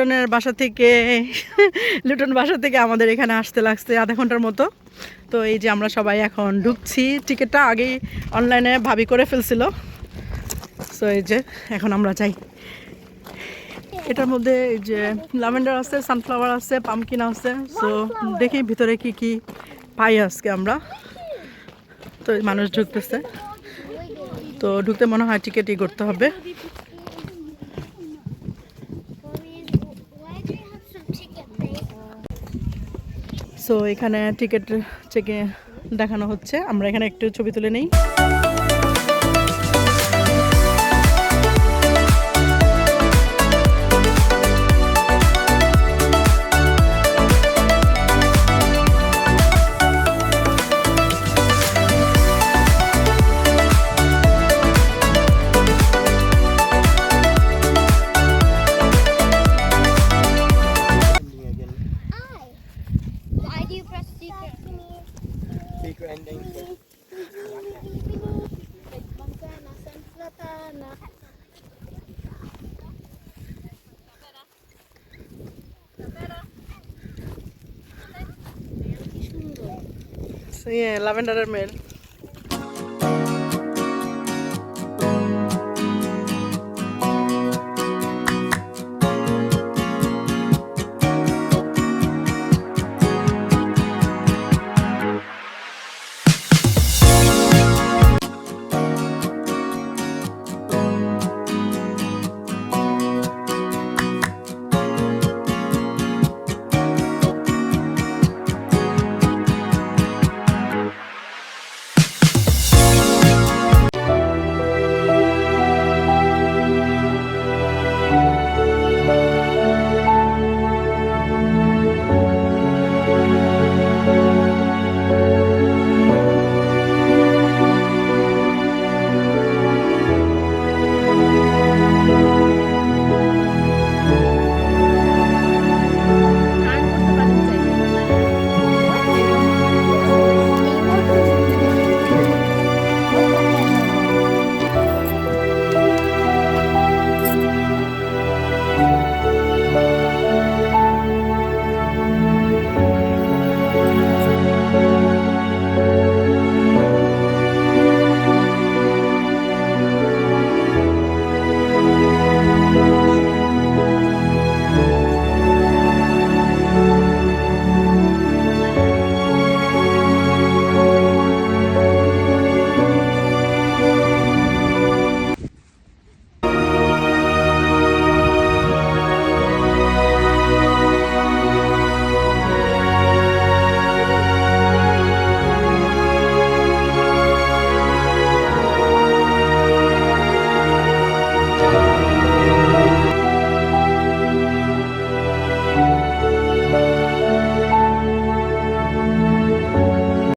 লিটনের বাসা থেকে লিটন বাসা থেকে আমাদের এখানে আসতে লাগছে আধা ঘন্টার মতো। তো এই যে আমরা সবাই এখন ঢুকছি, টিকিটটা আগেই অনলাইনে ভাবি করে ফেলছিল। সো এই যে এখন আমরা যাই। এটার মধ্যে এই যে ল্যাভেন্ডার আছে, সানফ্লাওয়ার আছে, পামকিন আছে। সো দেখি ভিতরে কি কি পাই আজকে আমরা। তো মানুষ ঢুকতেছে, তো ঢুকতে মনে হয় টিকিটই করতে হবে। সো এখানে টিকিট চেকে দেখানো হচ্ছে, আমরা এখানে একটু ছবি তুলে নেই। ল্যাভেন্ডারের মেল